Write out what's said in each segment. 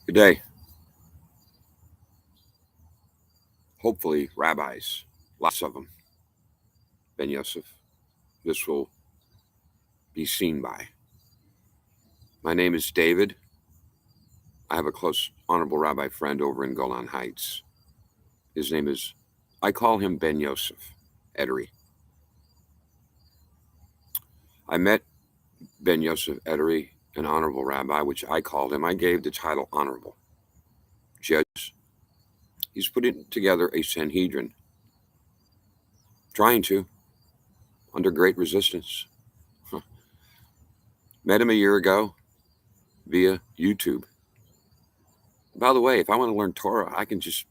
Good day. Hopefully, rabbis, lots of them, Ben Yosef, this will be seen by. My name is David. I have a close, honorable rabbi friend over in Golan Heights. His name is, I call him Ben Yosef Edery. I met Ben Yosef Edery, an honorable rabbi, which I called him. I gave the title honorable. Judge. He's putting together a Sanhedrin, trying to, under great resistance. Met him a year ago via YouTube. By the way, if I want to learn Torah, I can just,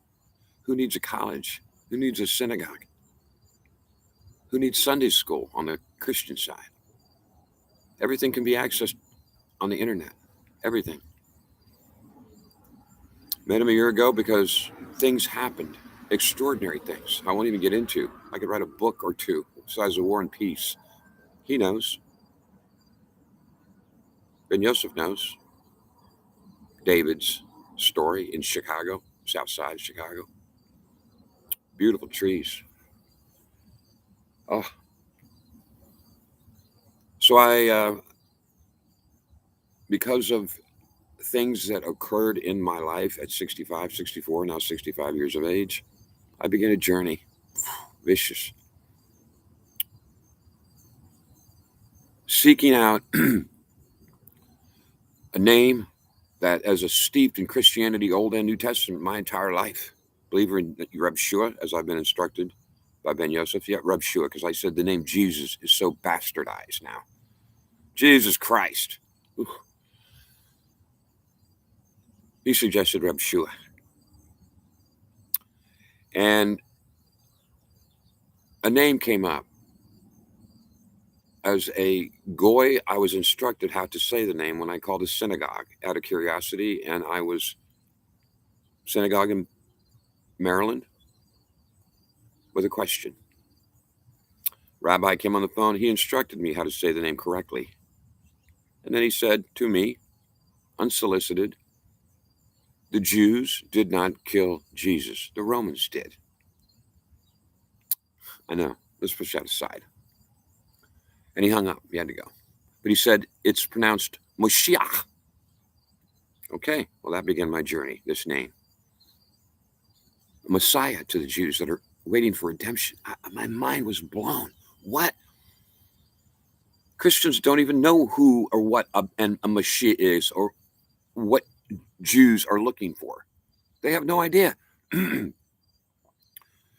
who needs a college? Who needs a synagogue? Who needs Sunday school on the Christian side? Everything can be accessed on the internet. Everything. Met him a year ago because things happened. Extraordinary things. I won't even get into. I could write a book or two besides the War and Peace. He knows. Ben Yosef knows. David's story in Chicago, south side of Chicago. Beautiful trees. Oh. So because of things that occurred in my life at 65, 64, now 65 years of age, I began a journey. Vicious. Seeking out a name that, as a steeped in Christianity, Old and New Testament, my entire life, believer in Reb Shua, as I've been instructed by Ben Yosef. Yeah, Reb Shua, because I said the name Jesus is so bastardized now. Jesus Christ. Ooh. He suggested Reb Shua. And a name came up. As a goy, I was instructed how to say the name when I called a synagogue out of curiosity, and I was synagogue in Maryland with a question. Rabbi came on the phone. He instructed me how to say the name correctly. And then he said to me, unsolicited, the Jews did not kill Jesus. The Romans did. I know. Let's push that aside. And he hung up. He had to go. But he said, it's pronounced Moshiach. Okay. Well, that began my journey, this name. Messiah to the Jews that are waiting for redemption. My mind was blown. What? Christians don't even know who or what a Mashiach is or what Jews are looking for. They have no idea.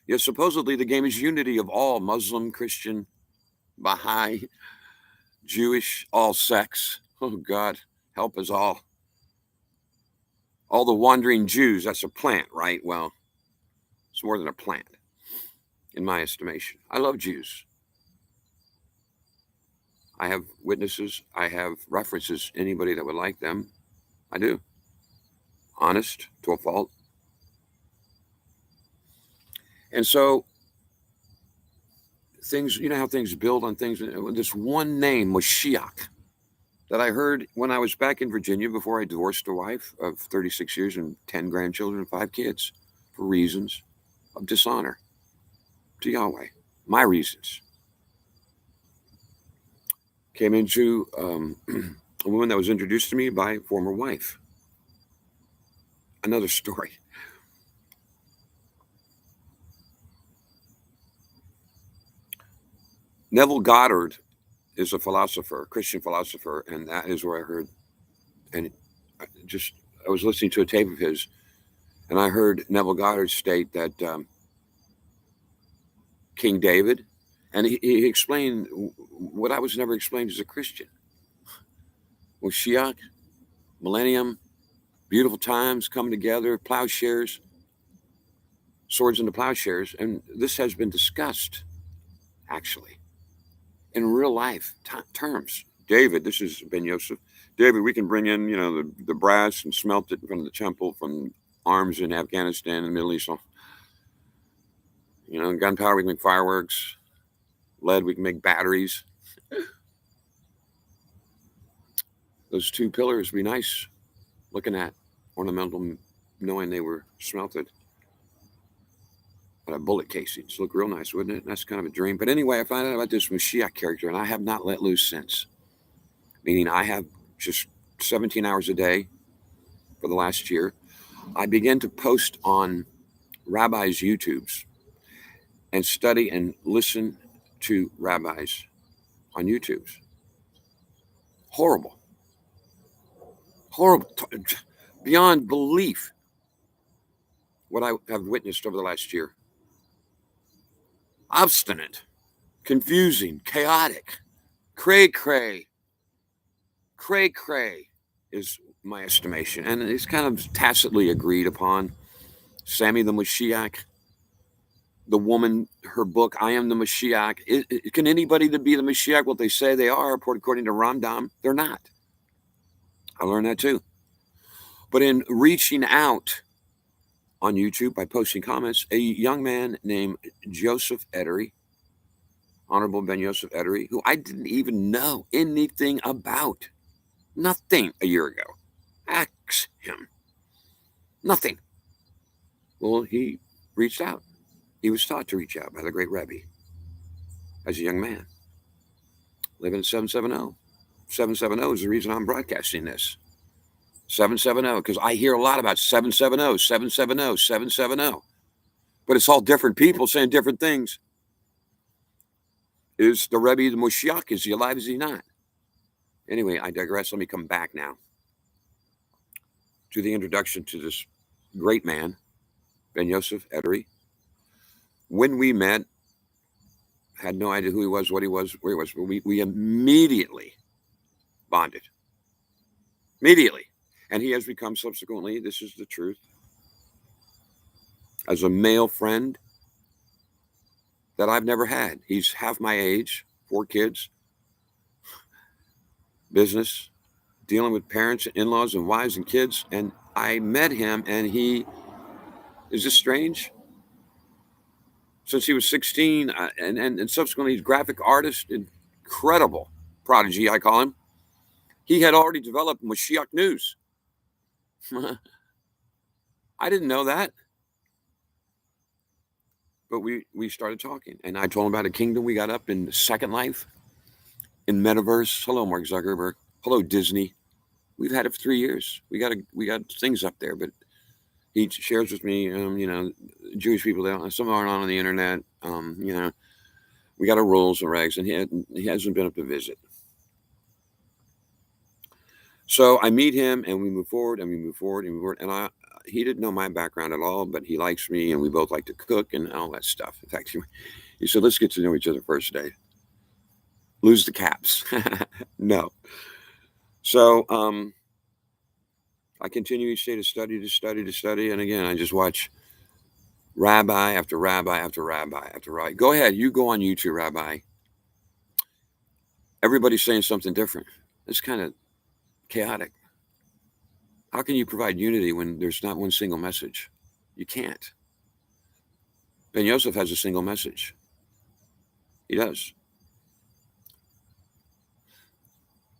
Yet supposedly the game is unity of all Muslim, Christian, Baha'i, Jewish, all sects. Oh, God, help us all. All the wandering Jews, that's a plant, right? Well, it's more than a plant, in my estimation. I love Jews. I have witnesses. I have references. Anybody that would like them, I do. Honest to a fault. And so things, you know how things build on things. This one name, Moshiach, that I heard when I was back in Virginia before I divorced a wife of 36 years and 10 grandchildren and 5 kids for reasons of dishonor to Yahweh. My reasons. Came into a woman that was introduced to me by a former wife. Another story. Neville Goddard is a philosopher, Christian philosopher, and that is where I heard, and I was listening to a tape of his, and I heard Neville Goddard state that King David, and he explained what I was never explained as a Christian. Moshiach, millennium, beautiful times coming together, plowshares, swords into plowshares, and this has been discussed, actually, in real life terms. David, this is Ben Yosef. David, we can bring in, the brass and smelt it in front of the temple from arms in Afghanistan and the Middle East. Gunpowder, we can make fireworks. Lead, we can make batteries. Those 2 pillars would be nice looking at ornamental, knowing they were smelted out of bullet casings. Look real nice, wouldn't it? That's kind of a dream. But anyway, I found out about this Mashiach character, and I have not let loose since. Meaning I have just 17 hours a day for the last year. I began to post on rabbis' YouTubes and study and listen to rabbis on YouTubes. Horrible. Horrible. Beyond belief what I have witnessed over the last year. Obstinate, confusing, chaotic, cray-cray. Cray-cray is my estimation. And it's kind of tacitly agreed upon. Sammy the Mashiach, the woman, her book, I Am the Mashiach. Can anybody be the Mashiach? What they say they are, according to Rambam, they're not. I learned that too. But in reaching out on YouTube by posting comments, a young man named Joseph Edery, Honorable Ben Yosef Edery, who I didn't even know anything about, nothing a year ago. Ask him. Nothing. Well, he reached out. He was taught to reach out by the great Rebbe as a young man. Living at 770. 770 is the reason I'm broadcasting this. 770, because I hear a lot about 770, 770, 770. But it's all different people saying different things. Is the Rebbe the Moshiach? Is he alive? Is he not? Anyway, I digress. Let me come back now to the introduction to this great man, Ben Yosef Edery. When we met, had no idea who he was, what he was, where he was. But we immediately bonded. Immediately. And he has become subsequently, this is the truth, as a male friend that I've never had. He's half my age, 4 kids, business, dealing with parents, in-laws, and wives and kids. And I met him, and he, is this strange? Since he was 16, and subsequently he's a graphic artist, incredible prodigy, I call him. He had already developed Mashiach News. I didn't know that. But we started talking, and I told him about a kingdom we got up in Second Life, in Metaverse. Hello, Mark Zuckerberg. Hello, Disney. We've had it for 3 years. We got things up there, but he shares with me, Jewish people, some aren't on the internet. We got our rules and regs, and he hasn't been up to visit. So I meet him, and we move forward, and we move forward, and we move forward. And he didn't know my background at all, but he likes me, and we both like to cook and all that stuff. In fact, he said, let's get to know each other first day. Lose the caps. No. So I continue each day to study. And again, I just watch rabbi after rabbi after rabbi after rabbi. Go ahead. You go on YouTube, Rabbi. Everybody's saying something different. It's kind of chaotic. How can you provide unity when there's not one single message? You can't. Ben Yosef has a single message. He does.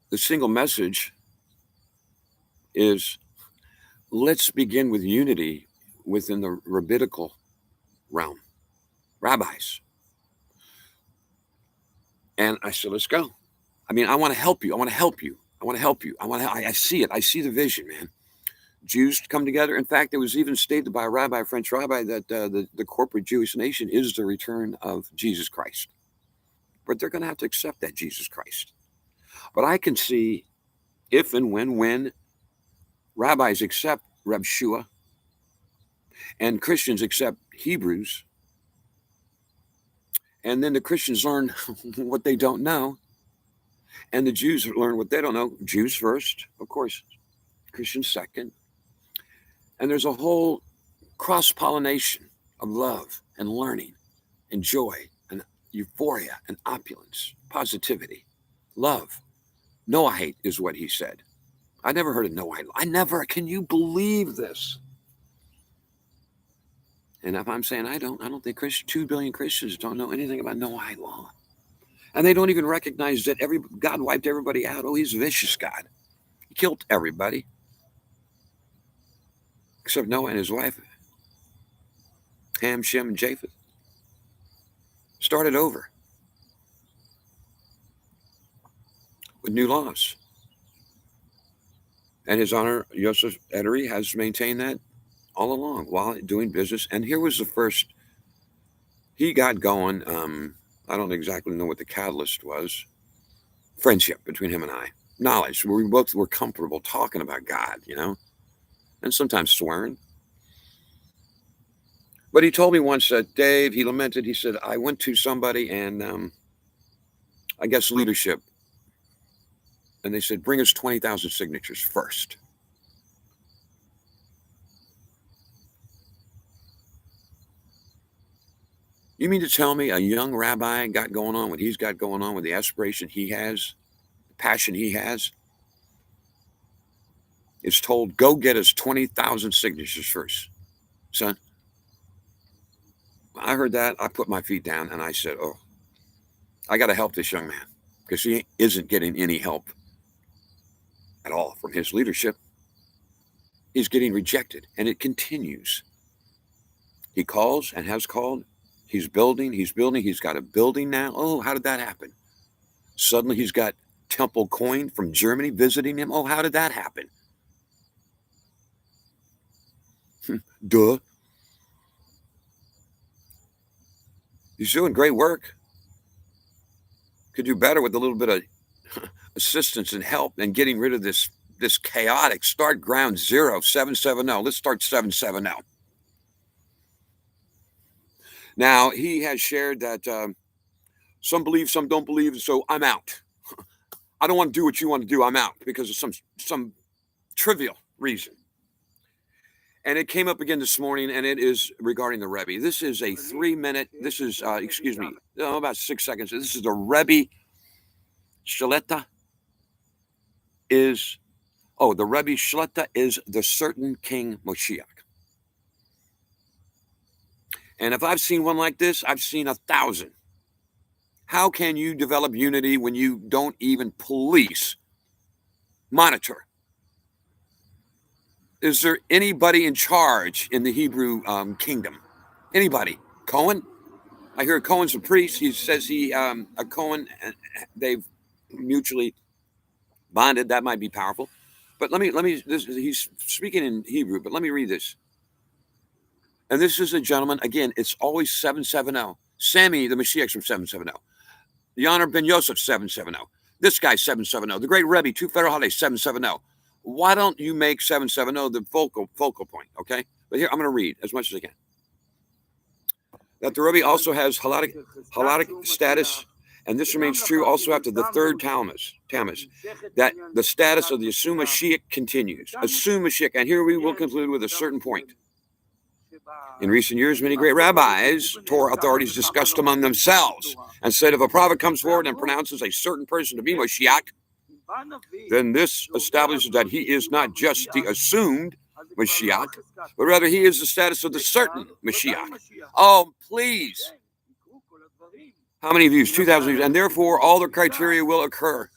The single message is, let's begin with unity within the rabbinical realm, rabbis. And I said, let's go. I mean, I want to help you. I see it. I see the vision, man. Jews come together. In fact, it was even stated by a French rabbi, that the corporate Jewish nation is the return of Jesus Christ. But they're going to have to accept that Jesus Christ. But I can see if and when rabbis accept Reb Shua and Christians accept Hebrews, and then the Christians learn what they don't know, and the Jews learn what they don't know. Jews first, of course, Christians second. And there's a whole cross-pollination of love and learning and joy and euphoria and opulence, positivity, love. Noahite is what he said. I never heard of Noahite. Can you believe this? And if I'm saying I don't think 2 billion Christians don't know anything about Noahite law. And they don't even recognize that God wiped everybody out. Oh, he's a vicious God. He killed everybody. except Noah and his wife, Ham, Shem, and Japheth, started over with new laws. And His Honor Yosef Ederi has maintained that all along while doing business. And here was the first, he got going. I don't exactly know what the catalyst was. Friendship between him and I. Knowledge. We both were comfortable talking about God, and sometimes swearing. But he told me once that, Dave, he lamented, he said, I went to somebody and I guess leadership, and they said, bring us 20,000 signatures first. You mean to tell me a young rabbi got going on what he's got going on with the aspiration he has, the passion he has, is told, go get us 20,000 signatures first, son? I heard that. I put my feet down and I said, oh, I got to help this young man because he isn't getting any help at all from his leadership. He's getting rejected, and it continues. He calls and has called. He's building. He's got a building now. Oh, how did that happen? Suddenly he's got Temple Coin from Germany visiting him. Oh, how did that happen? Duh. He's doing great work. Could do better with a little bit of assistance and help and getting rid of this chaotic start ground zero, 770. Let's start 770. Now, he has shared that some believe, some don't believe, so I'm out. I don't want to do what you want to do. I'm out because of some trivial reason. And it came up again this morning, and it is regarding the Rebbe. This is a 3-minute, this is, about 6 seconds. This is the Rebbe Shleta is, the Rebbe Shleta is the certain King Moshiach. And if I've seen one like this, I've seen 1,000. How can you develop unity when you don't even police, monitor? Is there anybody in charge in the Hebrew kingdom? Anybody? Cohen? I hear Cohen's a priest. He says a Cohen, they've mutually bonded. That might be powerful. But he's speaking in Hebrew, but let me read this. And this is a gentleman, again, it's always 770. Sammy, the Mashiach's from 770. The Honor Ben Yosef, 770. This guy, 770. The great Rebbe, two federal holidays, 770. Why don't you make 770 the focal point, okay? But here, I'm going to read as much as I can. That the Rebbe also has halachic status, and this remains true also after the third Tammuz, that the status of the Assumed Mashiach continues. Assumed Mashiach, and here we will conclude with a certain point. In recent years, many great rabbis, Torah authorities, discussed among themselves and said if a prophet comes forward and pronounces a certain person to be Mashiach, then this establishes that he is not just the assumed Mashiach, but rather he is the status of the certain Mashiach. Oh, please. How many views? 2,000 views. And therefore, all the criteria will occur.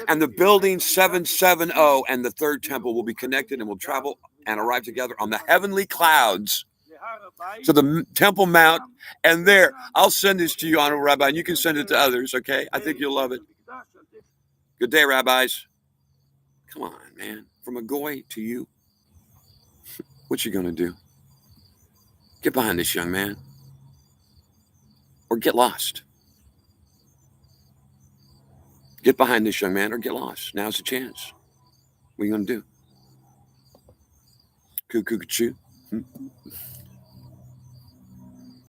And the building 770 and the third temple will be connected and will travel and arrive together on the heavenly clouds to the Temple Mount. And there, I'll send this to you, Honorable Rabbi, and you can send it to others, okay? I think you'll love it. Good day, rabbis. Come on, man. From a goy to you, what you going to do? Get behind this young man or get lost. Get behind this young man or get lost. Now's the chance. What are you going to do? Cuckoo,